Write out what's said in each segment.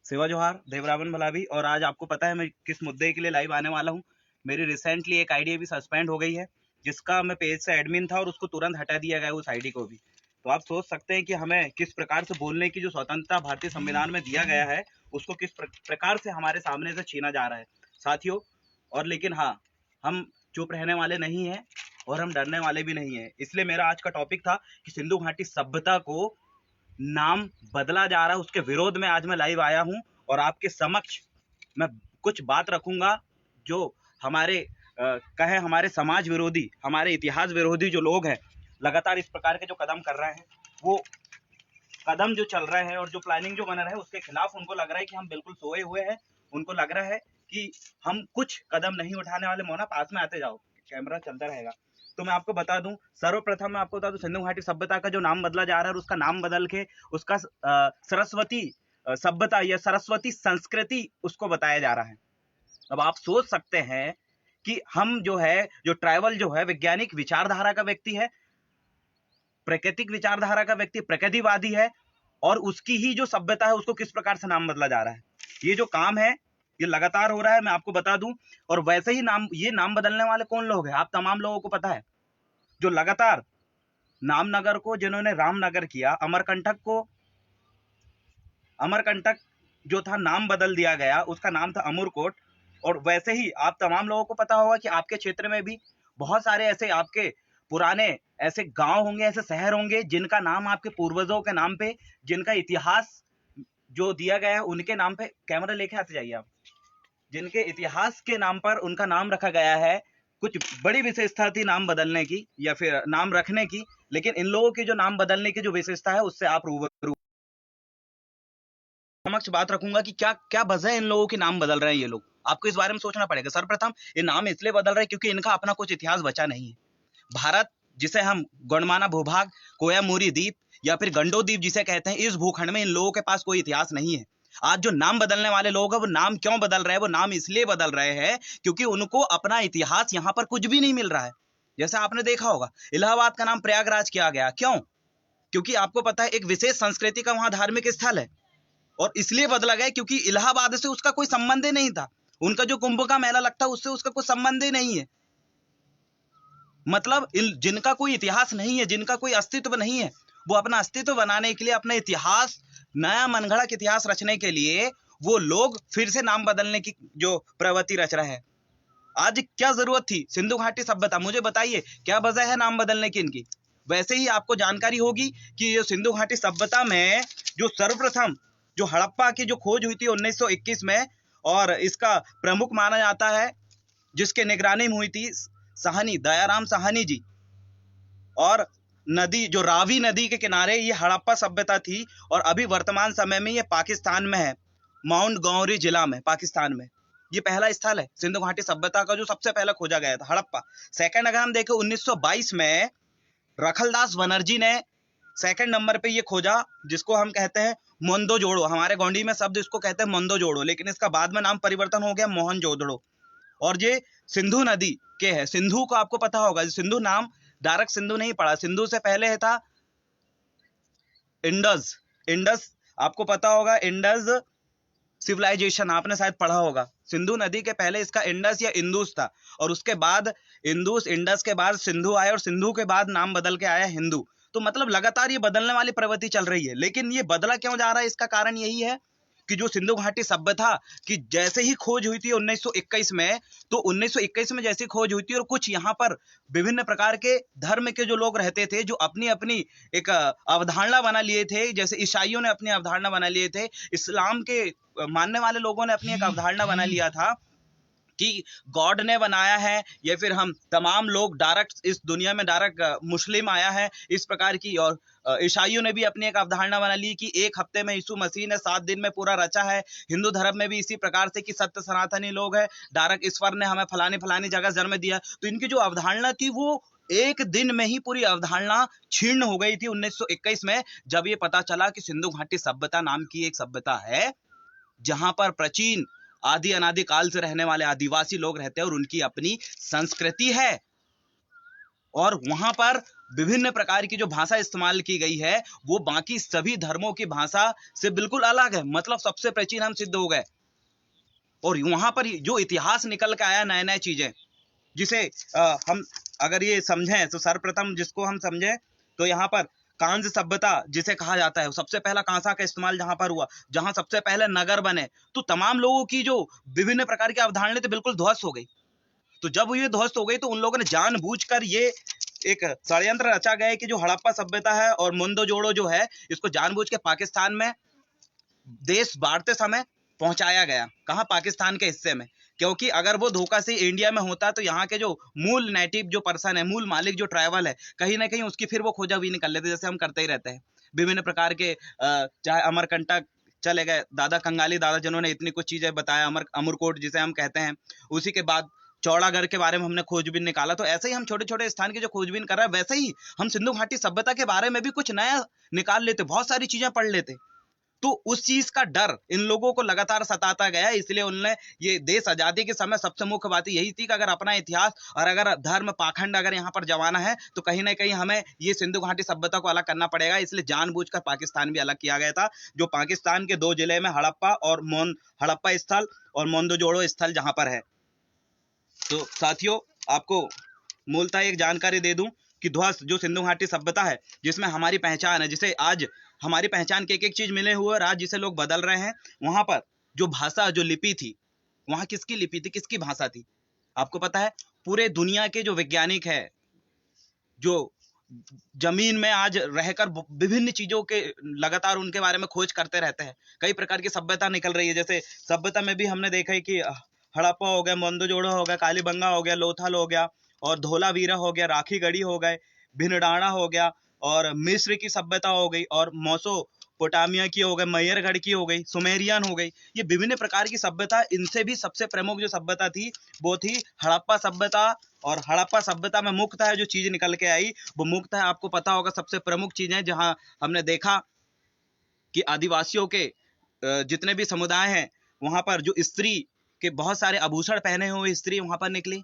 शिवा जोहार, देवरावन भलावी। और आज आपको पता है मैं किस मुद्दे के लिए लाइव आने वाला हूँ। मेरी रिसेंटली एक आईडी भी सस्पेंड हो गई है, जिसका मैं पेज से एडमिन था और उसको तुरंत हटा दिया गया उस आईडी को भी। तो आप सोच सकते हैं कि हमें किस प्रकार से बोलने की जो स्वतंत्रता भारतीय संविधान में दिया गया है, उसको किस प्रकार से हमारे सामने से छीना जा रहा है साथियों। और लेकिन हाँ, हम चुप रहने वाले नहीं हैं और हम डरने वाले भी नहीं हैं। इसलिए मेरा आज का टॉपिक था कि सिंधु घाटी सभ्यता को नाम बदला जा रहा है, उसके विरोध में आज मैं लाइव आया हूं। और आपके समक्ष मैं कुछ बात रखूंगा जो हमारे कहे हमारे समाज विरोधी, हमारे इतिहास विरोधी जो लोग हैं, लगातार इस प्रकार के जो कदम कर रहे हैं, वो कदम जो चल रहे हैं और जो प्लानिंग जो बन रहा है, उसके खिलाफ उनको लग रहा है कि हम बिल्कुल सोए हुए हैं। उनको लग रहा है कि हम कुछ कदम नहीं उठाने वाले। मोना पास में आते जाओ, कैमरा चलता रहेगा। तो मैं आपको बता दूं, सर्वप्रथम मैं आपको बता दूं, सिंधु घाटी सभ्यता का जो नाम बदला जा रहा है, उसका नाम बदल के उसका सरस्वती सभ्यता या सरस्वती संस्कृति उसको बताया जा रहा है। अब आप सोच सकते हैं कि हम जो है, जो ट्राइबल जो है, वैज्ञानिक विचारधारा का व्यक्ति है, प्राकृतिक विचारधारा का व्यक्ति, प्रकृतिवादी है, और उसकी ही जो सभ्यता है उसको किस प्रकार से नाम बदला जा रहा है। ये जो काम है ये लगातार हो रहा है, मैं आपको बता दूं। और वैसे ही ये नाम बदलने वाले कौन लोग हैं, आप तमाम लोगों को पता है। जो लगातार नामनगर को जिन्होंने रामनगर किया, अमरकंटक जो था नाम बदल दिया गया, उसका नाम था अमरकोट। और वैसे ही आप तमाम लोगों को पता होगा कि आपके क्षेत्र में भी बहुत सारे ऐसे आपके पुराने ऐसे गांव होंगे, ऐसे शहर होंगे जिनका नाम आपके पूर्वजों के नाम पे, जिनका इतिहास जो दिया गया है उनके नाम पे, कैमरा लेके आते जाइए आप, जिनके इतिहास के नाम पर उनका नाम रखा गया है। कुछ बड़ी विशेषता थी नाम बदलने की या फिर नाम रखने की, लेकिन इन लोगों की जो नाम बदलने की जो विशेषता है उससे आप रूबरू समक्ष बात रखूंगा कि क्या क्या वजह है इन लोगों के नाम बदल रहे हैं ये लोग। आपको इस बारे में सोचना पड़ेगा। सर्वप्रथम ये नाम इसलिए बदल रहे हैं क्योंकि इनका अपना कुछ इतिहास बचा नहीं है। भारत, जिसे हम गणमाना भूभाग, कोयामुरी द्वीप या फिर गंडो द्वीप जिसे कहते हैं, इस भूखंड में इन लोगों के पास कोई इतिहास नहीं है। आज जो नाम बदलने वाले लोग हैं, वो नाम क्यों बदल रहे हैं? वो नाम इसलिए बदल रहे हैं क्योंकि उनको अपना इतिहास यहाँ पर कुछ भी नहीं मिल रहा है। जैसे आपने देखा होगा, इलाहाबाद का नाम प्रयागराज किया गया, क्यों? क्योंकि आपको पता है एक विशेष संस्कृति का वहां धार्मिक स्थल है, और इसलिए बदला गया क्योंकि इलाहाबाद से उसका कोई संबंध ही नहीं था। उनका जो कुंभ का मेला लगता है उससे उसका कोई संबंध ही नहीं है। मतलब जिनका कोई इतिहास नहीं है, जिनका कोई अस्तित्व नहीं है, वो अपना अस्तित्व बनाने के लिए, अपना इतिहास, नया मनगढ़ंत इतिहास रचने के लिए वो लोग फिर से नाम बदलने की जो प्रवृत्ति रच रहे हैं। आज क्या जरूरत थी सिंधु घाटी सभ्यता, मुझे बताइए क्या वजह है नाम बदलने की इनकी। वैसे ही आपको जानकारी होगी कि ये सिंधु घाटी सभ्यता में जो सर्वप्रथम जो हड़प्पा की जो खोज हुई थी 1921 में, और इसका प्रमुख माना जाता है, जिसके निगरानी में हुई थी साहनी, दयाराम साहनी जी। और नदी जो रावी नदी के किनारे ये हड़प्पा सभ्यता थी, और अभी वर्तमान समय में ये पाकिस्तान में है, माउंट गौरी जिला में, पाकिस्तान में। ये पहला स्थल है सिंधु घाटी सभ्यता का जो सबसे पहले खोजा गया था, हड़प्पा। सेकंड अगर हम देखें 1922 में रखलदास बनर्जी ने सेकंड नंबर पे ये खोजा, जिसको हम कहते हैं मोंदो जोड़ो। हमारे गोंडी में शब्द इसको कहते हैं मोंदो जोड़ो, लेकिन इसका बाद में नाम परिवर्तन हो गया मोहन जोदड़ो। और ये सिंधु नदी के है। सिंधु को आपको पता होगा, सिंधु नाम डायरेक्ट सिंधु नहीं पड़ा, सिंधु से पहले है था इंडस। इंडस आपको पता होगा, इंडस सिविलाइजेशन आपने शायद पढ़ा होगा। सिंधु नदी के पहले इसका इंडस या इंदुस था, और उसके बाद इंदुस, इंडस के बाद सिंधु आया, और सिंधु के बाद नाम बदल के आया हिंदू। तो मतलब लगातार ये बदलने वाली प्रवृत्ति चल रही है। लेकिन ये बदला क्यों जा रहा है, इसका कारण यही है कि जो सिंधु घाटी सभ्यता की जैसे ही खोज हुई थी 1921 में, तो 1921 में जैसी खोज हुई थी, और कुछ यहाँ पर विभिन्न प्रकार के धर्म के जो लोग रहते थे, जो अपनी अपनी एक अवधारणा बना लिए थे, जैसे ईसाइयों ने अपनी अवधारणा बना लिए थे, इस्लाम के मानने वाले लोगों ने अपनी एक अवधारणा बना लिया था कि गॉड ने बनाया है, या फिर हम तमाम लोग डायरेक्ट इस दुनिया में डायरेक्ट मुस्लिम आया है, इस प्रकार की। और ईसाइयों ने भी अपनी एक अवधारणा बना ली कि एक हफ्ते में यीशु मसीह ने 7 दिन में पूरा रचा है। हिंदू धर्म में भी इसी प्रकार से कि सत्य सनातनी लोग है, डायरेक्ट ईश्वर ने हमें फलानी फलानी जगह जन्म दिया। तो इनकी जो अवधारणा थी वो एक दिन में ही पूरी अवधारणा छीर्ण हो गई थी 1921 में, जब ये पता चला कि सिंधु घाटी सभ्यता नाम की एक सभ्यता है, जहां पर प्राचीन आदि अनादि काल से रहने वाले आदिवासी लोग रहते हैं, और उनकी अपनी संस्कृति है। और वहां पर विभिन्न प्रकार की जो भाषा इस्तेमाल की गई है वो बाकी सभी धर्मों की भाषा से बिल्कुल अलग है, मतलब सबसे प्राचीन हम सिद्ध हो गए। और वहां पर जो इतिहास निकल के आया, नए नए चीजें जिसे हम अगर ये समझें तो सर्वप्रथम जिसको हम समझें तो यहाँ पर कांस सभ्यता जिसे कहा जाता है, सबसे पहला कांसा का इस्तेमाल जहां पर हुआ, जहां सबसे पहले नगर बने, तो तमाम लोगों की जो विभिन्न प्रकार की अवधारणाएं थी बिल्कुल ध्वस्त हो गई। तो जब ये ध्वस्त हो गई तो उन लोगों ने जानबूझकर ये एक षड्यंत्र रचा गया कि जो हड़प्पा सभ्यता है और मोहनजोदड़ो जो है, इसको जानबूझ के पाकिस्तान में देश बांटते समय पहुंचाया गया। कहां? पाकिस्तान के हिस्से में। क्योंकि अगर वो धोखा से इंडिया में होता तो यहाँ के जो मूल नेटिव जो पर्सन है, मूल मालिक जो ट्राइबल है, कहीं ना कहीं उसकी फिर वो खोजाबीनी कर लेते, जैसे हम करते ही रहते हैं विभिन्न प्रकार के। चाहे अमरकंटक चले गए, दादा कंगाली दादा जिन्होंने इतनी कुछ चीजें बताया, अमरकोट जिसे हम कहते हैं, उसी के बाद चौड़ागढ़ के बारे में हमने खोजबीन निकाला। तो ऐसे ही हम छोटे छोटे स्थान की जो खोजबीन कर रहे हैं, वैसे ही हम सिंधु घाटी सभ्यता के बारे में भी कुछ नया निकाल लेते, बहुत सारी चीजें पढ़ लेते। तो उस चीज का डर इन लोगों को लगातार सताता गया, इसलिए उन्होंने ये देश आजादी के समय सबसे मुख्य बात यही थी कि अगर अपना इतिहास और अगर धर्म पाखंड अगर यहाँ पर जमाना है तो कहीं ना कहीं हमें ये सिंधु घाटी सभ्यता को अलग करना पड़ेगा। इसलिए जानबूझकर पाकिस्तान भी अलग किया गया था, जो पाकिस्तान के 2 जिले में हड़प्पा स्थल और मोहनजोदड़ो स्थल जहां पर है। तो साथियों, आपको मूलतः एक जानकारी दे दूं कि ध्वस्त जो सिंधु घाटी सभ्यता है, जिसमें हमारी पहचान है, जिसे आज हमारी पहचान के एक चीज मिले हुए राज्य जिसे लोग बदल रहे हैं, वहां पर जो भाषा जो लिपि थी, वहां किसकी लिपि थी, किसकी भाषा थी? आपको पता है, पूरे दुनिया के जो वैज्ञानिक है, जो जमीन में आज रहकर विभिन्न चीजों के लगातार उनके बारे में खोज करते रहते हैं, कई प्रकार की सभ्यता निकल रही है। जैसे सभ्यता में भी हमने देखा है कि हड़प्पा हो गया, मोहनजोदड़ो हो गया, कालीबंगा हो गया, लोथल हो गया, और धोलावीरा हो गया, राखीगढ़ी हो गए, भिंडराना हो गया, और मिस्र की सभ्यता हो गई, और मोसोपोटामिया की हो गई, मैयरगढ़ की हो गई, सुमेरियन हो गई। ये विभिन्न प्रकार की सभ्यता, इनसे भी सबसे प्रमुख जो सभ्यता थी वो थी हड़प्पा सभ्यता। और हड़प्पा सभ्यता में मुख्यतः जो चीज निकल के आई वो मुख्यतः आपको पता होगा, सबसे प्रमुख चीजें जहां हमने देखा कि आदिवासियों के जितने भी समुदाय हैं वहां पर जो स्त्री के बहुत सारे आभूषण पहने हुए स्त्री वहां पर निकली,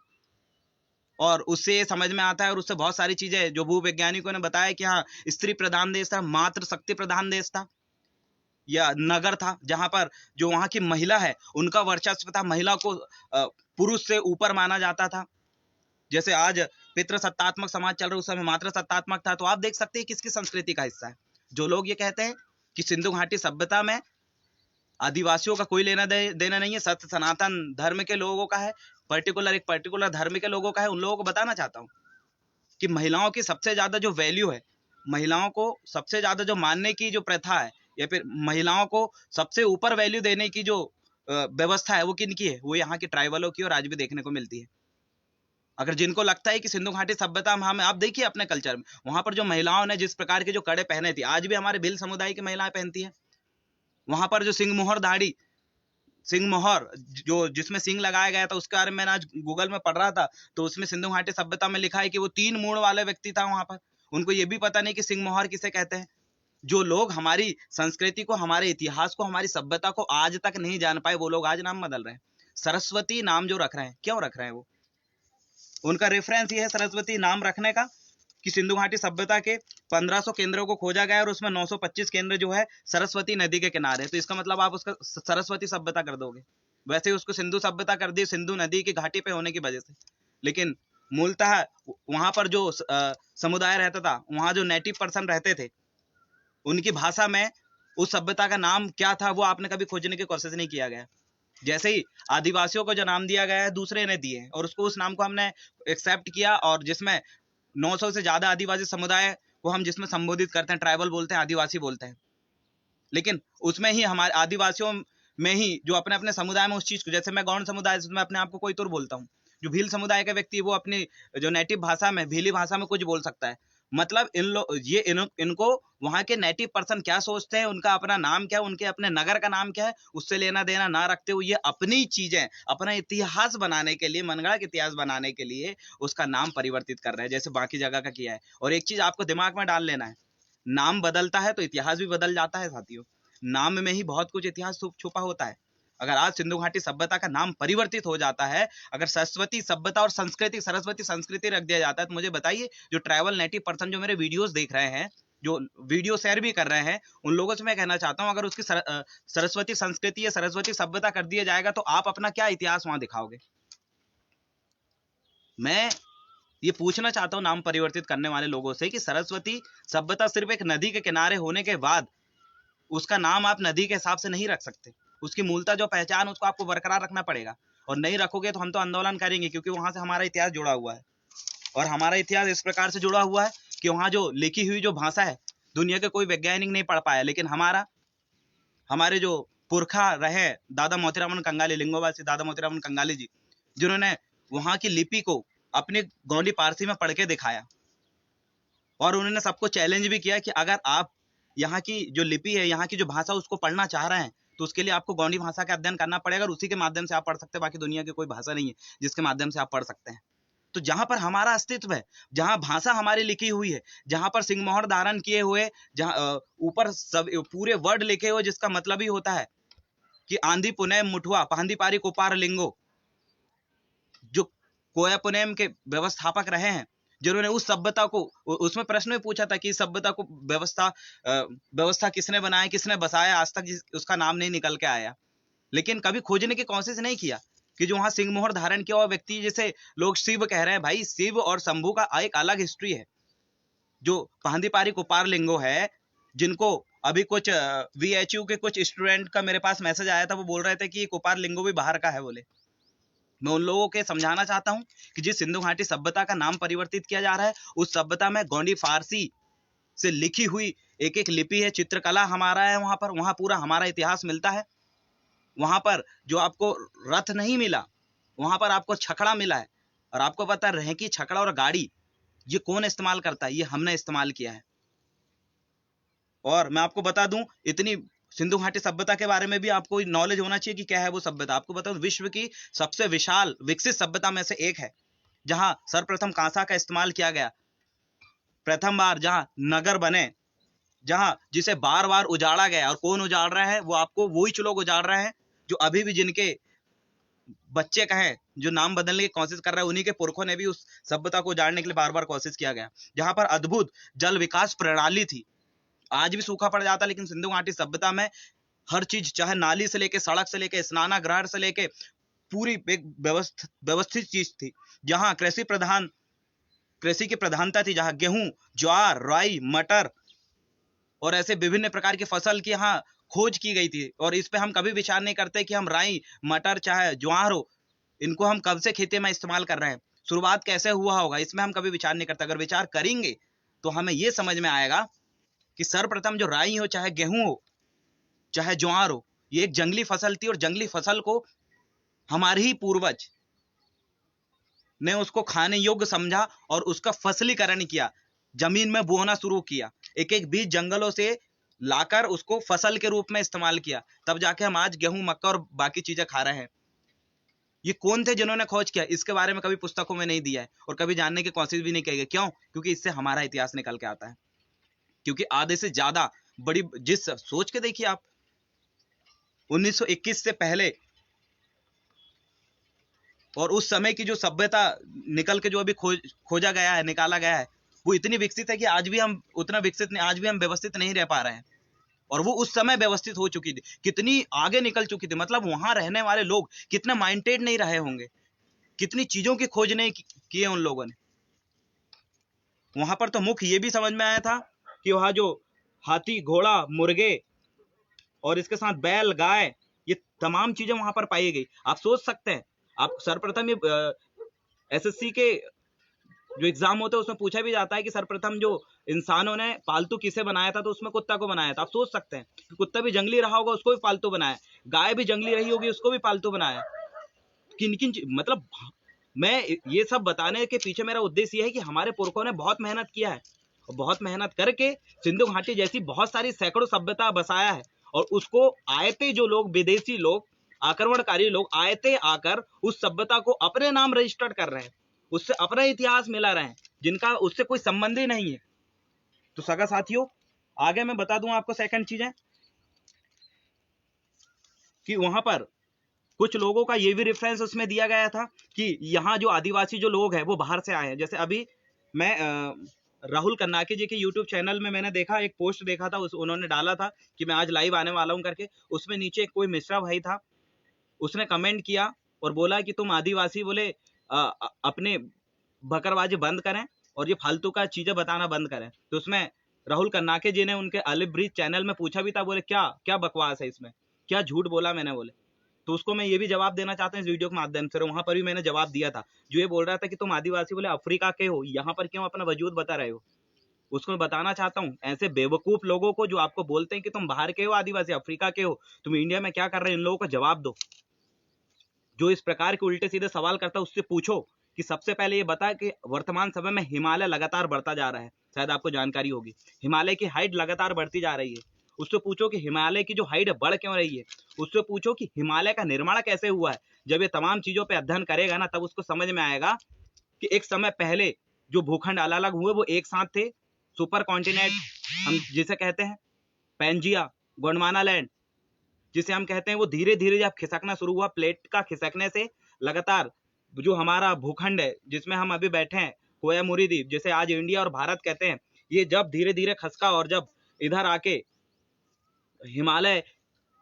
और उससे ये समझ में आता है, और उससे बहुत सारी चीजें जो भूवैज्ञानिकों ने बताया कि हाँ, स्त्री प्रधान देश था, मात्र शक्ति प्रधान देश था, या नगर था जहां पर जो वहां की महिला है उनका वर्चस्व था, महिला को पुरुष से ऊपर माना जाता था। जैसे आज पितृसत्तात्मक समाज चल रहा है, उस समय मात्र सत्तात्मक था। तो आप देख सकते हैं किसकी संस्कृति का हिस्सा है। जो लोग ये कहते हैं कि सिंधु घाटी सभ्यता में आदिवासियों का कोई लेना देना नहीं है, सत्य सनातन धर्म के लोगों का है, एक पर्टिकुलर धर्म के लोगों का है, उन लोगों को बताना चाहता हूँ कि महिलाओं की सबसे ज्यादा जो वैल्यू है, महिलाओं को सबसे ज्यादा जो मानने की जो प्रथा है, या फिर महिलाओं को सबसे ऊपर वैल्यू देने की जो व्यवस्था है, वो किनकी है? वो यहाँ की ट्राइबलों की, और आज भी देखने को मिलती है। अगर जिनको लगता है कि सिंधु घाटी सभ्यता में आप देखिए अपने कल्चर में, वहां पर जो महिलाओं ने जिस प्रकार के जो कड़े पहने थे, आज भी हमारे भिल समुदाय की महिलाएं पहनती है। वहां पर जो सिंह मोहर दाढ़ी, सिंह मोहर जो जिसमें सिंह लगाया गया था, उसके बारे में मैंने आज गूगल में पढ़ रहा था, तो उसमें सिंधु घाटी सभ्यता में लिखा है कि वो 3 मूण वाले व्यक्ति था वहां पर। उनको ये भी पता नहीं कि सिंह मोहर किसे कहते हैं। जो लोग हमारी संस्कृति को, हमारे इतिहास को, हमारी सभ्यता को आज तक नहीं जान पाए, वो लोग आज नाम बदल रहे हैं। सरस्वती नाम जो रख रहे हैं, क्यों रख रहे हैं? वो उनका रेफरेंस ये है सरस्वती नाम रखने का कि सिंधु घाटी सभ्यता के 1500 केंद्रों को खोजा गया और उसमें 925 केंद्र जो है सरस्वती नदी के किनारे। तो इसका मतलब आप उसका सरस्वती सभ्यता कर दोगे, वैसे ही उसको सिंधु सभ्यता कर दी, सिंधु नदी की घाटी पे होने की वजह से। लेकिन मूलतः वहां पर जो समुदाय रहता था, वहां जो नेटिव पर्सन रहते थे, उनकी भाषा में उस सभ्यता का नाम क्या था वो आपने कभी खोजने की कोशिश नहीं किया गया। जैसे ही आदिवासियों को जो नाम दिया गया है दूसरे ने दिए, और उसको उस नाम को हमने एक्सेप्ट किया, और जिसमें 900 से ज्यादा आदिवासी समुदाय को हम जिसमें संबोधित करते हैं, ट्राइबल बोलते हैं, आदिवासी बोलते हैं। लेकिन उसमें ही हमारे आदिवासियों में ही जो अपने अपने समुदाय में उस चीज को, जैसे मैं गौड़ समुदाय से, मैं अपने आप को कोई तुर बोलता हूँ, जो भील समुदाय का व्यक्ति वो अपनी जो नेटिव भाषा में, भीली भाषा में कुछ बोल सकता है। मतलब इनको वहां के नेटिव पर्सन क्या सोचते हैं, उनका अपना नाम क्या है, उनके अपने नगर का नाम क्या है, उससे लेना देना ना रखते हुए ये अपनी चीजें, अपना इतिहास बनाने के लिए, मनगढ़ इतिहास बनाने के लिए उसका नाम परिवर्तित कर रहे हैं, जैसे बाकी जगह का किया है। और एक चीज आपको दिमाग में डाल लेना है, नाम बदलता है तो इतिहास भी बदल जाता है साथियों। नाम में ही बहुत कुछ इतिहास छुपा होता है। अगर आज सिंधु घाटी सभ्यता का नाम परिवर्तित हो जाता है, अगर सरस्वती सभ्यता और संस्कृति, सरस्वती संस्कृति रख दिया जाता है, तो मुझे बताइए जो ट्राइबल नेटिव पर्सन जो मेरे वीडियोस देख रहे हैं, जो वीडियो शेयर भी कर रहे हैं, उन लोगों से मैं कहना चाहता हूं, अगर उसकी सरस्वती संस्कृति या सरस्वती सभ्यता कर दिया जाएगा तो आप अपना क्या इतिहास वहां दिखाओगे? मैं ये पूछना चाहता हूं नाम परिवर्तित करने वाले लोगों से कि सरस्वती सभ्यता सिर्फ एक नदी के किनारे होने के बाद उसका नाम आप नदी के हिसाब से नहीं रख सकते। उसकी मूलता जो पहचान, उसको आपको बरकरार रखना पड़ेगा, और नहीं रखोगे तो हम तो आंदोलन करेंगे, क्योंकि वहां से हमारा इतिहास जुड़ा हुआ है। और हमारा इतिहास इस प्रकार से जुड़ा हुआ है कि वहां जो लिखी हुई जो भाषा है, दुनिया के कोई वैज्ञानिक नहीं पढ़ पाया, लेकिन हमारे जो पुरखा रहे दादा मोतीराम कंगाली, लिंगोवासी दादा मोतीराम कंगाली जी, जिन्होंने वहां की लिपि को अपने गोंडी पारसी में पढ़ के दिखाया, और उन्होंने सबको चैलेंज भी किया कि अगर आप यहाँ की जो लिपि है, यहाँ की जो भाषा, उसको पढ़ना चाह रहे हैं तो उसके लिए आपको गोंडी भाषा का अध्ययन करना पड़ेगा, और उसी के माध्यम से आप पढ़ सकते हैं। बाकी दुनिया की कोई भाषा नहीं है जिसके माध्यम से आप पढ़ सकते हैं। तो जहां पर हमारा अस्तित्व है, जहां भाषा हमारी लिखी हुई है, जहां पर सिंहमोहर धारण किए हुए, जहां ऊपर सब पूरे वर्ड लिखे हुए, जिसका मतलब ही होता है कि आंधी पुनेम मुठुआ पांदी पारी कुपार लिंगो, जो कोया पुनेम के व्यवस्थापक रहे हैं, जिन्होंने उस सभ्यता को, उसमें प्रश्न में पूछा था कि इस सभ्यता को व्यवस्था किसने बनाया, किसने बसाया, आज तक उसका नाम नहीं निकल के आया। लेकिन कभी खोजने की कोशिश नहीं किया कि जो वहां सिंहमोहर धारण किया हुआ व्यक्ति, जैसे लोग शिव कह रहे हैं, भाई शिव और शंभू का एक अलग हिस्ट्री है। जो पांदीपारी कुपार लिंगो है, जिनको अभी कुछ VHU के कुछ स्टूडेंट का मेरे पास मैसेज आया था, वो बोल रहे थे कि कुपार लिंगो भी बाहर का है बोले। मैं उन लोगों के समझाना चाहता हूं कि जिस सिंधु घाटी सभ्यता का नाम परिवर्तित किया जा रहा है, उस सभ्यता में गोंडी फारसी से लिखी हुई एक एक लिपि है, चित्रकला हमारा है, वहां पूरा हमारा इतिहास मिलता है। वहां पर जो आपको रथ नहीं मिला, वहां पर आपको छकड़ा मिला है, और आपको पता है रहें कि छकड़ा और गाड़ी ये कौन इस्तेमाल करता है? ये हमने इस्तेमाल किया है। और मैं आपको बता दूं, इतनी सिंधु घाटी सभ्यता के बारे में भी आपको नॉलेज होना चाहिए कि क्या है वो सभ्यता। आपको बता दूं, विश्व की सबसे विशाल विकसित सभ्यता में से एक है, जहां सर्वप्रथम कांसा का इस्तेमाल किया गया, प्रथम बार जहां नगर बने, जहां जिसे बार बार उजाड़ा गया। और कौन उजाड़ रहा है? वो आपको वही लोग उजाड़ रहे हैं जो अभी भी, जिनके बच्चे कहें, जो नाम बदलने की कोशिश कर रहे हैं, उन्हीं के पुरखों ने भी उस सभ्यता को उजाड़ने के लिए बार बार कोशिश किया गया। जहां पर अद्भुत जल विकास प्रणाली थी, आज भी सूखा पड़ जाता, लेकिन सिंधु घाटी सभ्यता में हर चीज, चाहे नाली से लेके, सड़क से लेके, स्नानागार से लेके, पूरी एक व्यवस्थित चीज थी। जहां कृषि की प्रधानता थी, जहां गेहूं, ज्वार, राई, मटर और ऐसे विभिन्न प्रकार की फसल की यहाँ खोज की गई थी। और इस पे हम कभी विचार नहीं करते कि हम राई, मटर, चाहे ज्वार हो, इनको हम कब से खेती में इस्तेमाल कर रहे हैं, शुरुआत कैसे हुआ होगा, इसमें हम कभी विचार नहीं करते। अगर विचार करेंगे तो हमें ये समझ में आएगा कि सर्वप्रथम जो राई हो, चाहे गेहूं हो, चाहे ज्वार हो, ये एक जंगली फसल थी, और जंगली फसल को हमारे ही पूर्वज ने उसको खाने योग्य समझा और उसका फसलीकरण किया, जमीन में बोना शुरू किया, एक एक बीज जंगलों से लाकर उसको फसल के रूप में इस्तेमाल किया, तब जाके हम आज गेहूं, मक्का और बाकी चीजें खा रहे हैं। ये कौन थे जिन्होंने खोज किया? इसके बारे में कभी पुस्तकों में नहीं दिया है, और कभी जानने की कोशिश भी नहीं की गई। क्यों? क्योंकि इससे हमारा इतिहास निकल के आता है। क्योंकि आधे से ज्यादा बड़ी, जिस सोच के देखिए आप, 1921 से पहले और उस समय की जो सभ्यता निकल के जो अभी खोजा गया है, निकाला गया है, वो इतनी विकसित है कि आज भी हम उतना विकसित नहीं, आज भी हम व्यवस्थित नहीं रह पा रहे हैं। और वो उस समय व्यवस्थित हो चुकी थी, कितनी आगे निकल चुकी थी। मतलब वहां रहने वाले लोग कितने माइंडेड नहीं रहे होंगे, कितनी चीजों की खोज नहीं की है उन लोगों ने। वहां पर तो मुख्य ये भी समझ में आया था कि वहां जो हाथी, घोड़ा, मुर्गे और इसके साथ बैल, गाय, ये तमाम चीजें वहां पर पाई गई। आप सोच सकते हैं, आप सर्वप्रथम ये SSC के जो एग्जाम होते हैं उसमें पूछा भी जाता है कि सर्वप्रथम जो इंसानों ने पालतू किसे बनाया था, तो उसमें कुत्ता को बनाया था। आप सोच सकते हैं कि कुत्ता भी जंगली रहा होगा, उसको भी पालतू बनाया, गाय भी जंगली रही होगी, उसको भी पालतू बनाया। किन किन, मतलब मैं ये सब बताने के पीछे मेरा उद्देश्य ये है कि हमारे पुरखों ने बहुत मेहनत किया है, और बहुत मेहनत करके सिंधु घाटी जैसी बहुत सारी सैकड़ों सभ्यता बसाया है। और उसको आयते जो लोग, विदेशी लोग, आक्रमणकारी लोग आयते आकर उस सभ्यता को अपने नाम रजिस्टर्ड कर रहे हैं, उससे अपना इतिहास मिला रहे हैं, जिनका उससे कोई संबंध ही नहीं है। तो सगा साथियों, आगे मैं बता दूं आपको सेकंड चीज है कि वहां पर कुछ लोगों का ये भी रेफरेंस उसमें दिया गया था कि यहाँ जो आदिवासी जो लोग हैं वो बाहर से आए हैं। जैसे अभी मैं राहुल कर्नाके जी के यूट्यूब चैनल में मैंने देखा, एक पोस्ट देखा था, उन्होंने डाला था कि मैं आज लाइव आने वाला हूँ करके। उसमें नीचे कोई मिश्रा भाई था, उसने कमेंट किया और बोला कि तुम आदिवासी बोले अपने बकरबाजी बंद करें और ये फालतू का चीजें बताना बंद करें। तो उसमें राहुल कर्नाके जी ने उनके अलिफ ब्रिज चैनल में पूछा भी था, बोले क्या क्या बकवास है इसमें, क्या झूठ बोला मैंने बोले। तो उसको मैं ये भी जवाब देना चाहता हूँ इस वीडियो के माध्यम से, वहां पर भी मैंने जवाब दिया था। जो ये बोल रहा था कि तुम आदिवासी बोले अफ्रीका के हो, यहाँ पर क्यों अपना वजूद बता रहे हो, उसको मैं बताना चाहता हूँ ऐसे बेवकूफ लोगों को जो आपको बोलते हैं कि तुम बाहर के हो, आदिवासी अफ्रीका के हो, तुम इंडिया में क्या कर रहे हो, इन लोगों को जवाब दो। जो इस प्रकार के उल्टे सीधे सवाल करता है उससे पूछो कि सबसे पहले ये बता कि वर्तमान समय में हिमालय लगातार बढ़ता जा रहा है, शायद आपको जानकारी होगी, हिमालय की हाइट लगातार बढ़ती जा रही है। उससे पूछो कि हिमालय की जो हाइट है बढ़ क्यों रही है। उससे पूछो कि हिमालय का निर्माण कैसे हुआ है। जब ये तमाम चीजों पे अध्ययन करेगा ना, तब उसको समझ में आएगा कि एक समय पहले जो भूखंड अलग अलग हुए वो एक साथ थे। सुपर कॉन्टिनेंट हम जिसे कहते हैं, पेंजिया, गोंडवाना लैंड जिसे हम कहते हैं, वो धीरे धीरे जब खिसकना शुरू हुआ, प्लेट का खिसकने से लगातार जो हमारा भूखंड है जिसमें हम अभी बैठे हैं, कोयामुरी द्वीप जिसे आज इंडिया और भारत कहते हैं, ये जब धीरे धीरे खसका और जब इधर आके हिमालय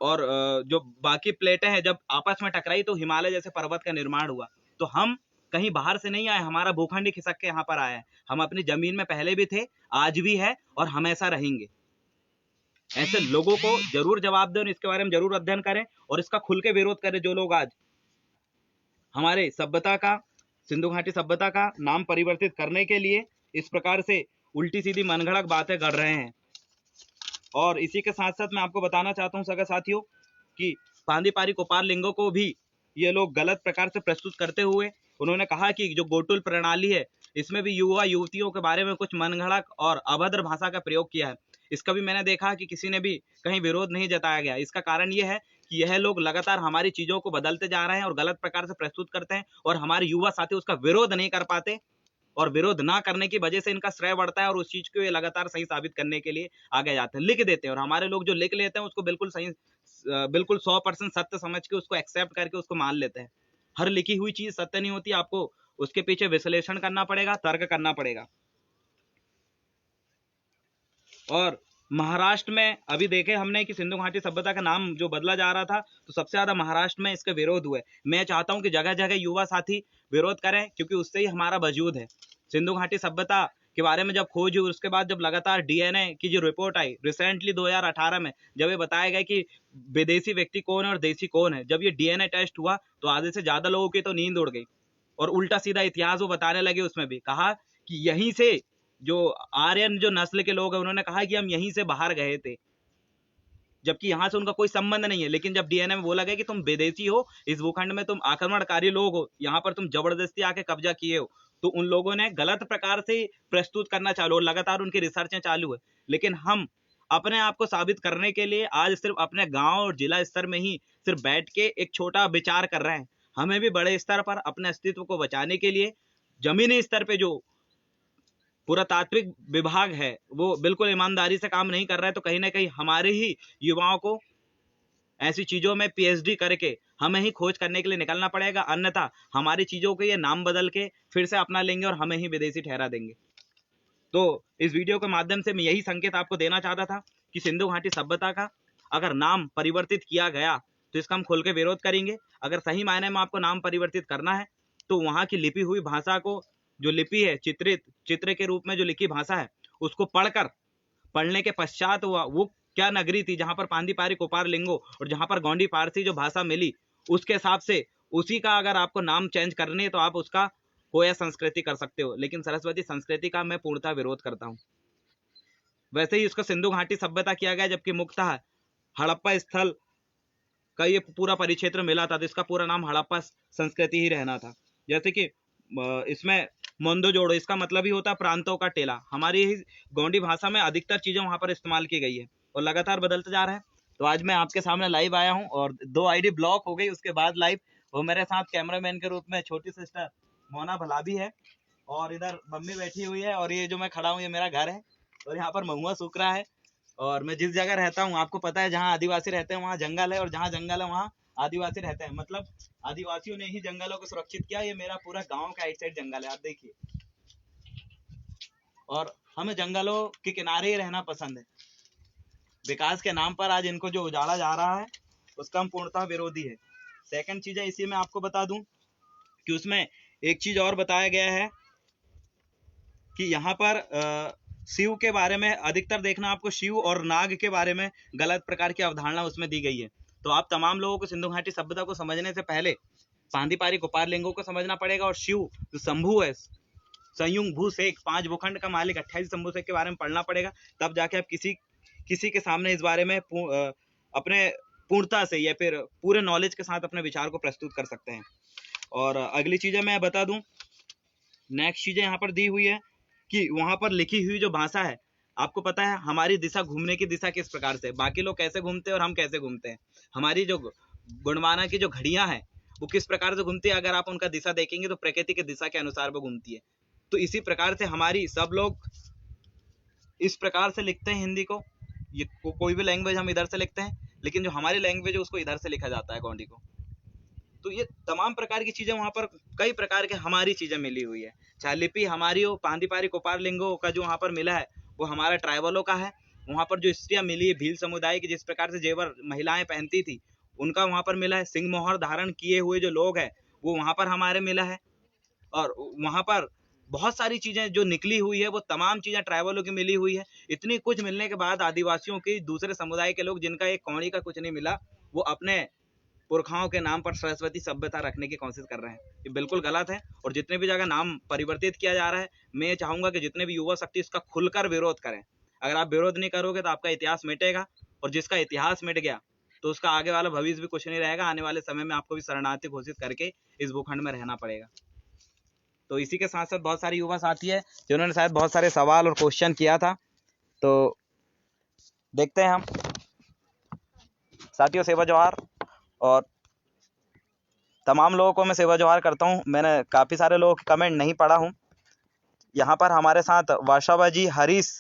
और जो बाकी प्लेटें हैं जब आपस में टकराई तो हिमालय जैसे पर्वत का निर्माण हुआ। तो हम कहीं बाहर से नहीं आए, हमारा भूखंड ही खिसक के यहाँ पर आया है। हम अपनी जमीन में पहले भी थे, आज भी है और हमेशा रहेंगे। ऐसे लोगों को जरूर जवाब दें और इसके बारे में जरूर अध्ययन करें और इसका खुल के विरोध करें। जो लोग आज हमारे सभ्यता का, सिंधु घाटी सभ्यता का नाम परिवर्तित करने के लिए इस प्रकार से उल्टी सीधी मनगढ़ंत बातें कर रहे हैं। और इसी के साथ साथ मैं आपको बताना चाहता हूं सगा साथियों कि पांदीपारी कोपार लिंगों को भी ये लोग गलत प्रकार से प्रस्तुत करते हुए उन्होंने कहा कि जो गोटुल प्रणाली है इसमें भी युवा युवतियों के बारे में कुछ मनगढ़ंत और अभद्र भाषा का प्रयोग किया है। इसका भी मैंने देखा कि किसी ने भी कहीं विरोध नहीं जताया गया। इसका कारण यह है कि यह लोग लगातार हमारी चीजों को बदलते जा रहे हैं और गलत प्रकार से प्रस्तुत करते हैं और हमारे युवा साथी उसका विरोध नहीं कर पाते और विरोध ना करने की वजह से इनका श्रेय बढ़ता है और उस चीज को ये लगातार सही साबित करने के लिए आगे जाते हैं, लिख देते हैं। और हमारे लोग जो लिख लेते हैं उसको बिल्कुल सही, बिल्कुल 100% सत्य समझ के उसको एक्सेप्ट करके उसको मान लेते हैं। हर लिखी हुई चीज सत्य नहीं होती, आपको उसके पीछे विश्लेषण करना पड़ेगा, तर्क करना पड़ेगा। और महाराष्ट्र में अभी देखे हमने कि सिंधु घाटी सभ्यता का नाम जो बदला जा रहा था, तो सबसे ज्यादा महाराष्ट्र में इसके विरोध हुए। मैं चाहता हूं कि जगह जगह युवा साथी विरोध करें, क्योंकि उससे ही हमारा वजूद है। सिंधु घाटी सभ्यता के बारे में जब खोज हुई, उसके बाद जब लगातार डीएनए की जो रिपोर्ट आई रिसेंटली 2018 में, जब ये बताया गया कि विदेशी व्यक्ति कौन है और देसी कौन है, जब ये डीएनए टेस्ट हुआ तो आधे से ज्यादा लोगों की तो नींद उड़ गई और उल्टा सीधा इतिहास वो बताने लगे। उसमें भी कहा कि यहीं से जो आर्यन जो नस्ल के लोग हैं उन्होंने कहा कि हम यहीं से बाहर गए थे, जबकि यहां से उनका कोई संबंध नहीं है। लेकिन जब डीएनए में बोला गया कि तुम विदेशी हो, इस भूखंड में तुम आक्रमणकारी लोग हो, यहाँ पर तुम जबरदस्ती आके कब्जा किए हो, तो उन लोगों ने गलत प्रकार से प्रस्तुत करना चालू और लगातार उनकी रिसर्चें चालू है। लेकिन हम अपने आप को साबित करने के लिए आज सिर्फ अपने गांव और जिला स्तर में ही सिर्फ बैठ के एक छोटा विचार कर रहे हैं। हमें भी बड़े स्तर पर अपने अस्तित्व को बचाने के लिए जमीनी स्तर पे जो पुरातात्विक विभाग है वो बिल्कुल ईमानदारी से काम नहीं कर रहा है, तो कहीं ना कहीं हमारे ही युवाओं को ऐसी चीजों में पीएचडी करके हमें ही खोज करने के लिए निकलना पड़ेगा, अन्यथा हमारी चीजों के ये नाम बदल के फिर से अपना लेंगे और हमें ही विदेशी ठहरा देंगे। तो इस वीडियो के माध्यम से मैं यही संकेत आपको देना चाहता था कि सिंधु घाटी सभ्यता का अगर नाम परिवर्तित किया गया तो इसका हम खोल के विरोध करेंगे। अगर सही मायने में आपको नाम परिवर्तित करना है तो वहां की लिपि हुई भाषा को, जो लिपि है चित्र के रूप में जो लिखी भाषा है, उसको पढ़ने के पश्चात वो क्या नगरी थी जहां पर पांदीपारी कोपार लिंगो और जहां पर गोंडी फारसी जो भाषा मिली, उसके हिसाब से उसी का अगर आपको नाम चेंज करनी है तो आप उसका कोया संस्कृति कर सकते हो। लेकिन सरस्वती संस्कृति का मैं पूर्णतः विरोध करता हूं। वैसे ही उसका सिंधु घाटी सभ्यता किया गया, जबकि मुख्यतः हड़प्पा स्थल का ये पूरा परिक्षेत्र मिला था, तो इसका पूरा नाम हड़प्पा संस्कृति ही रहना था। जैसे कि इसमें मोंदोजोड़ो, इसका मतलब ही होता है प्रांतों का टेला। हमारी ही गोंडी भाषा में अधिकतर चीजें वहां पर इस्तेमाल की गई है और लगातार बदलते जा रहे हैं। तो आज मैं आपके सामने लाइव आया हूं और 2 आईडी ब्लॉक हो गई उसके बाद लाइव। वो मेरे साथ कैमरामैन के रूप में छोटी सिस्टर मोना भलाभी है और इधर मम्मी बैठी हुई है और ये जो मैं खड़ा हूँ ये मेरा घर है और यहाँ पर महुआ सूख रहा है। और मैं जिस जगह रहता हूँ आपको पता है, जहाँ आदिवासी रहते हैं वहाँ जंगल है और जहाँ जंगल है वहाँ आदिवासी रहते हैं, मतलब आदिवासियों ने ही जंगलों को सुरक्षित किया। ये मेरा पूरा गांव का एक साइड जंगल है, आप देखिए। और हमें जंगलों के किनारे ही रहना पसंद है। विकास के नाम पर आज इनको जो उजाड़ा जा रहा है उसका हम पूर्णतः विरोधी है। सेकंड चीज है, इसी में आपको बता दूं कि उसमें एक चीज और बताया गया है कि यहाँ पर शिव के बारे में अधिकतर देखना, आपको शिव और नाग के बारे में गलत प्रकार की अवधारणा उसमें दी गई है। तो आप तमाम लोगों को सिंधु घाटी सभ्यता को समझने से पहले पांदीपारी गोपाल लिंगों को समझना पड़ेगा, और शिव जो शंभु है, संयुग भूसेक, 5 भूखंड का मालिक, 28 शंभु शेख के बारे में पढ़ना पड़ेगा। तब जाके आप किसी के सामने इस बारे में अपने पूर्णता से या फिर पूरे नॉलेज के साथ अपने विचार को प्रस्तुत कर सकते हैं। और अगली चीजें मैं बता दूं, नेक्स्ट चीजें यहाँ पर दी हुई है कि वहां पर लिखी हुई जो भाषा है, आपको पता है हमारी दिशा, घूमने की दिशा किस प्रकार से, बाकी लोग कैसे घूमते हैं और हम कैसे घूमते हैं। हमारी जो गुणमाना की जो घड़ियां हैं वो किस प्रकार से घूमती है, अगर आप उनका दिशा देखेंगे तो प्रकृति की दिशा के अनुसार वो घूमती है। तो इसी प्रकार से हमारी, सब लोग इस प्रकार से लिखते हैं हिंदी को, ये कोई भी लैंग्वेज हम इधर से लिखते हैं, लेकिन जो हमारी लैंग्वेज है उसको इधर से लिखा जाता है, गोंडी को। तो ये तमाम प्रकार की चीजें वहां पर कई प्रकार के हमारी चीजें मिली हुई है, चाहे लिपि हमारी हो, पांदीपारी कोपार लिंगो का जो वहां पर मिला है वो हमारा ट्राइबलों का है। वहां पर जो स्त्रियां मिली है भील समुदाय की, जिस प्रकार से जेवर महिलाएं पहनती थी उनका वहां पर मिला है। सिंह मोहर धारण किए हुए जो लोग हैं वो वहां पर हमारे मिला है। और वहां पर बहुत सारी चीजें जो निकली हुई है वो तमाम चीजें ट्राइबलों की मिली हुई है। इतनी कुछ मिलने के बाद आदिवासियों की, दूसरे समुदाय के लोग जिनका एक कौड़ी का कुछ नहीं मिला, वो अपने पुरखाओं के नाम पर सरस्वती सभ्यता रखने की कोशिश कर रहे हैं। ये बिल्कुल गलत है। और जितने भी जगह नाम परिवर्तित किया जा रहा है, मैं चाहूंगा कि जितने भी युवा शक्ति इसका खुलकर विरोध करें। अगर आप विरोध नहीं करोगे तो आपका इतिहास मिटेगा, और जिसका इतिहास मिट गया तो उसका आगे वाला भविष्य भी कुछ नहीं रहेगा। आने वाले समय में आपको भी शरणार्थी घोषित करके इस भूखंड में रहना पड़ेगा। तो इसी के साथ साथ बहुत सारे युवा साथी है जिन्होंने शायद बहुत सारे सवाल और क्वेश्चन किया था, तो देखते हैं हम। साथियों, सेवा जोहार। और तमाम लोगों को मैं सेवा जोहार करता हूं। मैंने काफ़ी सारे लोगों के कमेंट नहीं पढ़ा हूं। यहाँ पर हमारे साथ वाशाबा जी, हरीश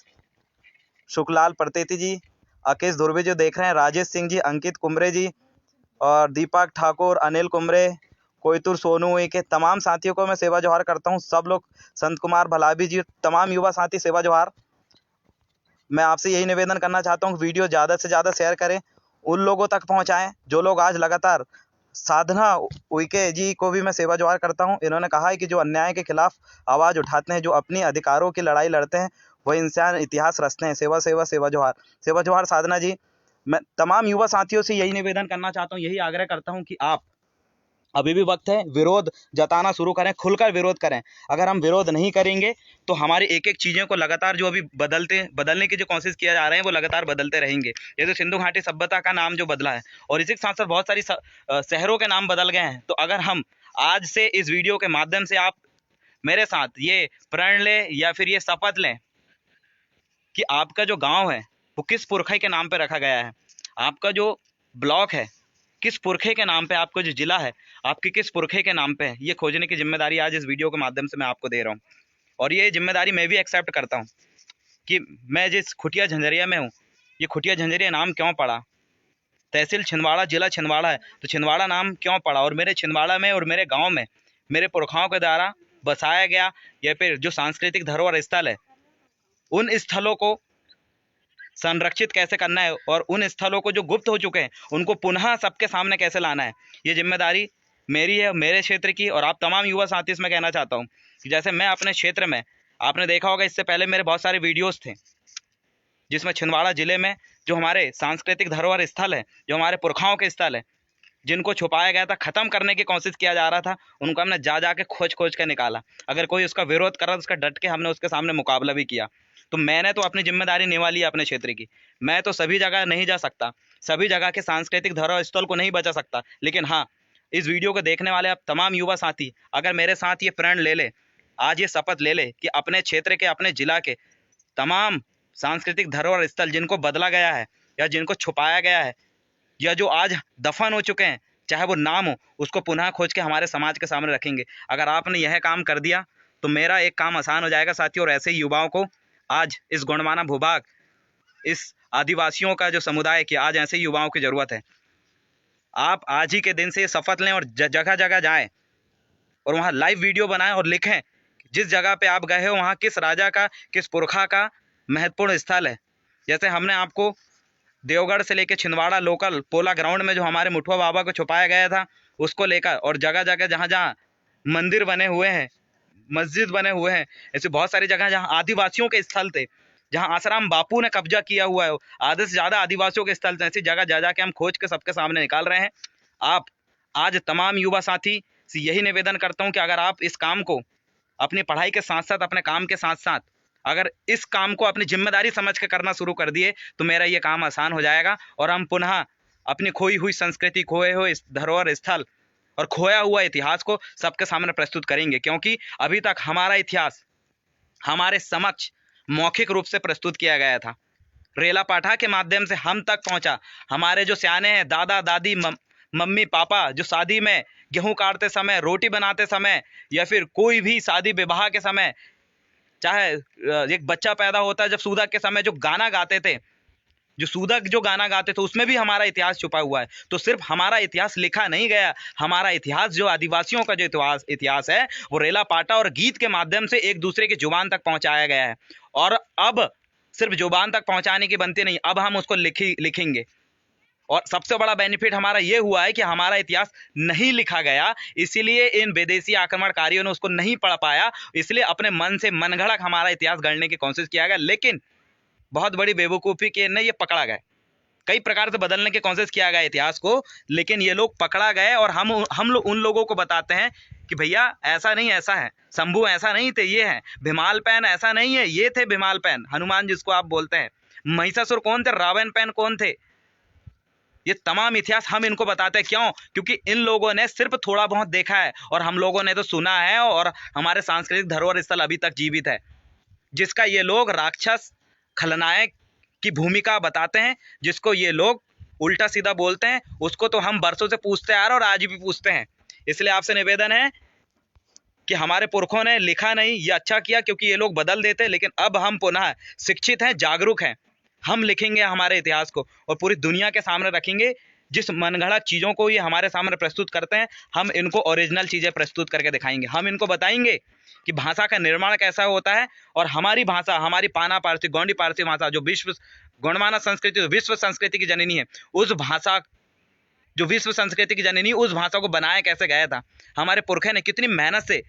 शुक्लाल प्रतीति जी, अकेश धुर्वे जो देख रहे हैं, राजेश सिंह जी, अंकित कुमरे जी, और दीपक ठाकुर, अनिल कुमरे, कोयतुर सोनू के तमाम साथियों को मैं सेवा जोहार करता हूं। सब लोग, संत कुमार भलाभी जी, तमाम युवा साथी सेवा जोहार। मैं आपसे यही निवेदन करना चाहता हूं कि वीडियो ज़्यादा से ज़्यादा शेयर करें, उन लोगों तक पहुंचाएं जो लोग आज लगातार, साधना उइके जी को भी मैं सेवा जोहार करता हूं। इन्होंने कहा है कि जो अन्याय के खिलाफ आवाज़ उठाते हैं, जो अपनी अधिकारों की लड़ाई लड़ते हैं, वह इंसान इतिहास रचते हैं। सेवा सेवा सेवा जोहार। सेवा जोहार साधना जी। मैं तमाम युवा साथियों से यही निवेदन करना चाहता हूं, यही आग्रह करता हूं कि आप, अभी भी वक्त है, विरोध जताना शुरू करें, खुलकर विरोध करें। अगर हम विरोध नहीं करेंगे तो हमारी एक एक चीज़ों को लगातार, जो अभी बदलने की जो कोशिश किया जा रहे हैं वो लगातार बदलते रहेंगे। जैसे सिंधु घाटी सभ्यता का नाम जो बदला है, और इसी के साथ साथ बहुत सारी शहरों के नाम बदल गए हैं। तो अगर हम आज से इस वीडियो के माध्यम से आप मेरे साथ ये प्रण लें या फिर ये शपथ लें कि आपका जो गाँव है वो किस पुरखे के नाम पर रखा गया है, आपका जो ब्लॉक है किस पुरखे के नाम पे, आपको जो जिला है आपके किस पुरखे के नाम पे है, ये खोजने की जिम्मेदारी आज इस वीडियो के माध्यम से मैं आपको दे रहा हूँ। और ये जिम्मेदारी मैं भी एक्सेप्ट करता हूँ कि मैं जिस खुटिया झंझरिया में हूँ, ये खुटिया झंझरिया नाम क्यों पड़ा, तहसील छिंदवाड़ा, जिला छिंदवाड़ा है, तो छिंदवाड़ा नाम क्यों पड़ा, और मेरे छिंदवाड़ा में और मेरे गाँव में मेरे पुरखाओं के द्वारा बसाया गया या फिर जो सांस्कृतिक धरोहर स्थल है, उन स्थलों को संरक्षित कैसे करना है, और उन स्थलों को जो गुप्त हो चुके हैं उनको पुनः सबके सामने कैसे लाना है, ये जिम्मेदारी मेरी है, मेरे क्षेत्र की। और आप तमाम युवा साथी इसमें कहना चाहता हूँ कि जैसे मैं अपने क्षेत्र में, आपने देखा होगा इससे पहले मेरे बहुत सारे वीडियोस थे जिसमें छिंदवाड़ा जिले में जो हमारे सांस्कृतिक धरोहर स्थल है, जो हमारे पुरखाओं के स्थल है, जिनको छुपाया गया था, ख़त्म करने की कोशिश किया जा रहा था, उनको हमने जा के खोज के निकाला। अगर कोई उसका विरोध कर रहा था, उसका डट के हमने उसके सामने मुकाबला भी किया। तो मैंने तो अपनी जिम्मेदारी निभा ली अपने क्षेत्र की। मैं तो सभी जगह नहीं जा सकता, सभी जगह के सांस्कृतिक धरोहर स्थल को नहीं बचा सकता, लेकिन हाँ, इस वीडियो को देखने वाले आप तमाम युवा साथी अगर मेरे साथ ये प्रण ले ले, आज ये शपथ ले ले कि अपने क्षेत्र के, अपने जिला के तमाम सांस्कृतिक धरोहर स्थल जिनको बदला गया है या जिनको छुपाया गया है या जो आज दफन हो चुके हैं, चाहे वो नाम हो, उसको पुनः खोज के हमारे समाज के सामने रखेंगे। अगर आपने यह काम कर दिया तो मेरा एक काम आसान हो जाएगा साथियों। और ऐसे ही युवाओं को आज इस गोंडवाना भूभाग, इस आदिवासियों का जो समुदाय की, आज ऐसे युवाओं की ज़रूरत है। आप आज ही के दिन से ये शपथ लें और जगह जगह जाएं और वहाँ लाइव वीडियो बनाएं और लिखें जिस जगह पे आप गए हो वहाँ किस राजा का, किस पुरखा का महत्वपूर्ण स्थल है। जैसे हमने आपको देवगढ़ से लेके छिंदवाड़ा लोकल पोला ग्राउंड में जो हमारे मुठुआ बाबा को छुपाया गया था उसको लेकर, और जगह जगह जहाँ जहाँ मंदिर बने हुए हैं, मस्जिद बने हुए हैं, ऐसी बहुत सारी जगह जहाँ आदिवासियों के स्थल थे, जहाँ आसाराम बापू ने कब्जा किया हुआ है, आधे से ज्यादा आदिवासियों के स्थल थे, ऐसी जगह जा जाके हम खोज के सबके सामने निकाल रहे हैं। आप आज तमाम युवा साथी से यही निवेदन करता हूँ कि अगर आप इस काम को अपनी पढ़ाई के साथ साथ, अपने काम के साथ साथ अगर इस काम को अपनी जिम्मेदारी समझ के करना शुरू कर दिए तो मेरा ये काम आसान हो जाएगा और हम पुनः अपनी खोई हुई संस्कृति, खोए हुए धरोहर स्थल और खोया हुआ इतिहास को सबके सामने प्रस्तुत करेंगे। क्योंकि अभी तक हमारा इतिहास हमारे समक्ष मौखिक रूप से प्रस्तुत किया गया था, रेला पाठा के माध्यम से हम तक पहुंचा। हमारे जो सियाने हैं, दादा दादी, मम्मी पापा, जो शादी में गेहूं काटते समय, रोटी बनाते समय या फिर कोई भी शादी विवाह के समय, चाहे एक बच्चा पैदा होता है जब सूदक के समय जो गाना गाते थे, जो सूदक जो गाना गाते थे उसमें भी हमारा इतिहास छुपा हुआ है। तो सिर्फ हमारा इतिहास लिखा नहीं गया, हमारा इतिहास जो आदिवासियों का जो इतिहास है वो रेला पाटा और गीत के माध्यम से एक दूसरे की जुबान तक पहुंचाया गया है। और अब सिर्फ जुबान तक पहुंचाने की बनती नहीं, अब हम उसको लिखेंगे। और सबसे बड़ा बेनिफिट हमारा ये हुआ है कि हमारा इतिहास नहीं लिखा गया, इसीलिए इन विदेशी आक्रमणकारियों ने उसको नहीं पढ़ पाया, इसलिए अपने मन से मनगढ़ंत हमारा इतिहास गढ़ने की कोशिश किया गया। लेकिन बहुत बड़ी बेवकूफ़ी के नहीं, ये पकड़ा गए, कई प्रकार से बदलने की कोशिश किया गया इतिहास को, लेकिन ये लोग पकड़ा गए। और हम लोग उन लोगों को बताते हैं कि भैया ऐसा नहीं, ऐसा है, शंभू ऐसा नहीं थे, ये है, भीमाल पैन ऐसा नहीं है, ये थे भीमाल पैन, हनुमान जिसको आप बोलते हैं, महिषासुर कौन थे, रावण पैन कौन थे, ये तमाम इतिहास हम इनको बताते हैं। क्यों? क्योंकि इन लोगों ने सिर्फ थोड़ा बहुत देखा है और हम लोगों ने तो सुना है, और हमारे सांस्कृतिक धरोहर स्थल अभी तक जीवित है, जिसका ये लोग राक्षस खलनायक की भूमिका बताते हैं, जिसको ये लोग उल्टा सीधा बोलते हैं, उसको तो हम बरसों से पूछते आ रहे और आज भी पूछते हैं। इसलिए आपसे निवेदन है कि हमारे पुरखों ने लिखा नहीं, ये अच्छा किया क्योंकि ये लोग बदल देते, लेकिन अब हम पुनः शिक्षित हैं, जागरूक हैं, हम लिखेंगे हमारे इतिहास को और पूरी दुनिया के सामने रखेंगे। जिस मनगढ़ंत चीज़ों को ये हमारे सामने प्रस्तुत करते हैं, हम इनको ओरिजिनल चीज़ें प्रस्तुत करके दिखाएंगे। हम इनको बताएंगे कि भाषा का निर्माण कैसा होता है, और हमारी भाषा, हमारी पाना पारसी, गोंडी पारसी भाषा जो विश्व गौड़माना संस्कृति, विश्व संस्कृति की जननी है, उस भाषा जो विश्व संस्कृति की जननी, उस भाषा को बनाया कैसे गया था, हमारे पुरखे ने कितनी मेहनत से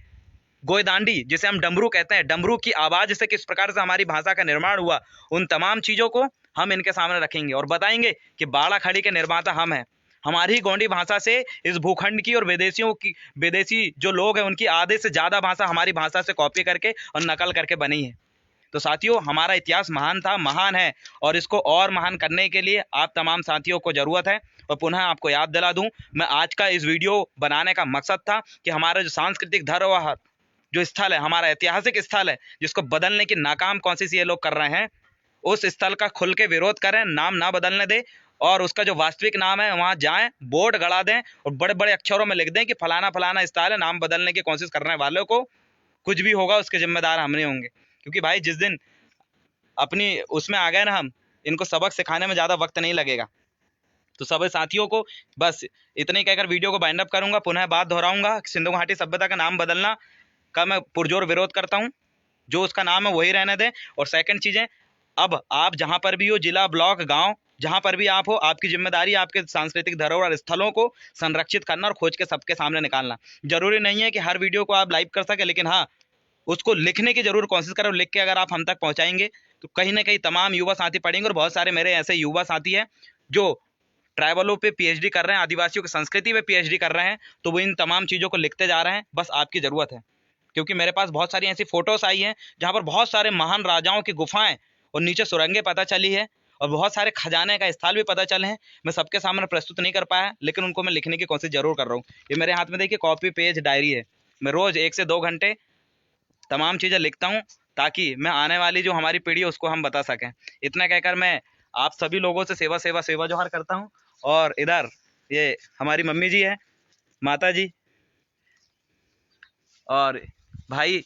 गोयदांडी, जिसे हम डमरू कहते हैं, डमरू की आवाज़ से किस प्रकार से हमारी भाषा का निर्माण हुआ, उन तमाम चीज़ों को हम इनके सामने रखेंगे और बताएंगे कि बाड़ा खड़ी के निर्माता हम हैं। हमारी गोंडी भाषा से इस भूखंड की और विदेशी जो लोग हैं उनकी आधे से ज़्यादा भाषा हमारी भाषा से कॉपी करके और नकल करके बनी है। तो साथियों, हमारा इतिहास महान था, महान है, और इसको और महान करने के लिए आप तमाम साथियों को ज़रूरत है। और पुनः आपको याद दिला दूं, मैं आज का इस वीडियो बनाने का मकसद था कि हमारा जो सांस्कृतिक धरोहर जो स्थल है, हमारा ऐतिहासिक स्थल है, जिसको बदलने की नाकाम कोशिश ये लोग कर रहे हैं, उस स्थल का खुल के विरोध करें, नाम ना बदलने दें, और उसका जो वास्तविक नाम है वहाँ जाएं, बोर्ड गड़ा दें और बड़े बड़े अक्षरों में लिख दें कि फलाना फलाना स्थल है। नाम बदलने की कोशिश करने वालों को कुछ भी होगा उसके जिम्मेदार हम नहीं होंगे, क्योंकि भाई जिस दिन अपनी उसमें आ गए ना हम, इनको सबक सिखाने में ज़्यादा वक्त नहीं लगेगा। तो सभी साथियों को बस इतने ही कहकर वीडियो को बाइंड अप करूँगा। पुनः बात दोहराऊंगा, सिंधु घाटी सभ्यता का नाम बदलना का मैं पुरजोर विरोध करता हूँ, जो उसका नाम है वही रहने दें। और सेकंड चीज़ें, अब आप जहाँ पर भी हो, जिला, ब्लॉक, गांव, जहाँ पर भी आप हो, आपकी जिम्मेदारी आपके सांस्कृतिक धरोहर स्थलों को संरक्षित करना और खोज के सबके सामने निकालना। जरूरी नहीं है कि हर वीडियो को आप लाइव कर सके, लेकिन हाँ, उसको लिखने की जरूर कोशिश करो। लिख के अगर आप हम तक पहुँचाएंगे तो कहीं ना कहीं तमाम युवा साथी पढ़ेंगे। और बहुत सारे मेरे ऐसे युवा साथी हैं जो ट्राइबलों पे पीएचडी कर रहे हैं, आदिवासियों की संस्कृति पे पीएचडी कर रहे हैं, तो वो इन तमाम चीज़ों को लिखते जा रहे हैं। बस आपकी ज़रूरत है, क्योंकि मेरे पास बहुत सारी ऐसी फोटोस आई हैं जहाँ पर बहुत सारे महान राजाओं की गुफाएं और नीचे सुरंगें पता चली है, और बहुत सारे खजाने का स्थल भी पता चले हैं। मैं सबके सामने प्रस्तुत नहीं कर पाया, लेकिन उनको मैं लिखने की कोशिश जरूर कर रहा हूँ। ये मेरे हाथ में देखिए कॉपी पेज डायरी है, मैं रोज़ 1 से 2 घंटे तमाम चीज़ें लिखता हूँ, ताकि मैं आने वाली जो हमारी पीढ़ी है उसको हम बता सकें। इतना कहकर मैं आप सभी लोगों से सेवा जोहार करता हूँ। और इधर ये हमारी मम्मी जी है, माता जी, और भाई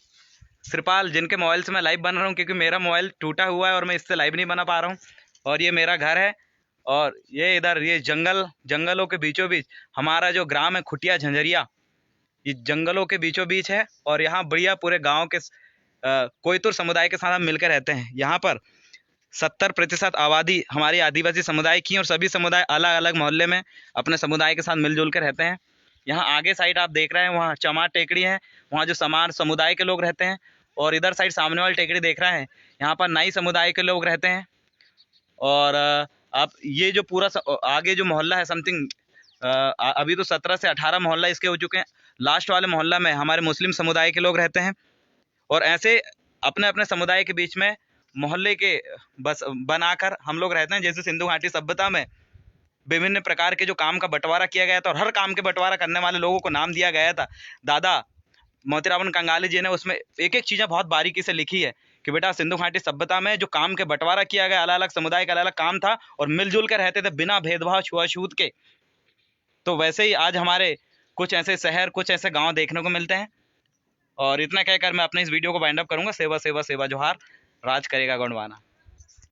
श्रीपाल, जिनके मोबाइल से मैं लाइव बन रहा हूँ, क्योंकि मेरा मोबाइल टूटा हुआ है और मैं इससे लाइव नहीं बना पा रहा हूँ। और ये मेरा घर है, और ये इधर ये जंगलों के बीचों बीच हमारा जो ग्राम है खुटिया झंझरिया, ये जंगलों के बीचों बीच है। और यहाँ बढ़िया पूरे गांव के कोयतुर समुदाय के साथ हम मिलकर रहते हैं। यहाँ पर 70% आबादी हमारी आदिवासी समुदाय की, और सभी समुदाय अलग अलग मोहल्ले में अपने समुदाय के साथ मिलजुल कर रहते हैं। यहाँ आगे साइड आप देख रहे हैं, वहाँ चमार टेकड़ी है, वहाँ जो समार समुदाय के लोग रहते हैं। और इधर साइड सामने वाली टेकड़ी देख रहे हैं, यहाँ पर नाई समुदाय के लोग रहते हैं। और आप ये जो पूरा आगे जो मोहल्ला है समथिंग अभी तो 17 से 18 मोहल्ला इसके हो चुके हैं। लास्ट वाले मोहल्ला में हमारे मुस्लिम समुदाय के लोग रहते हैं। और ऐसे अपने अपने समुदाय के बीच में मोहल्ले के बस बनाकर हम लोग रहते हैं। जैसे सिंधु घाटी सभ्यता में विभिन्न प्रकार के जो काम का बंटवारा किया गया था, और हर काम के बंटवारा करने वाले लोगों को नाम दिया गया था। दादा मोतीराम कंगाली जी ने उसमें एक एक चीज़ें बहुत बारीकी से लिखी है कि बेटा सिंधु घाटी सभ्यता में जो काम के बंटवारा किया गया, अलग अलग समुदाय का अलग अलग काम था, और मिलजुल कर रहते थे बिना भेदभाव छुआछूत के। तो वैसे ही आज हमारे कुछ ऐसे शहर, कुछ ऐसे गांव देखने को मिलते हैं। और इतना कहकर मैं अपने इस वीडियो को वाइंड अप करूंगा। सेवा सेवा सेवा जोहार, राज करेगा गोंडवाना।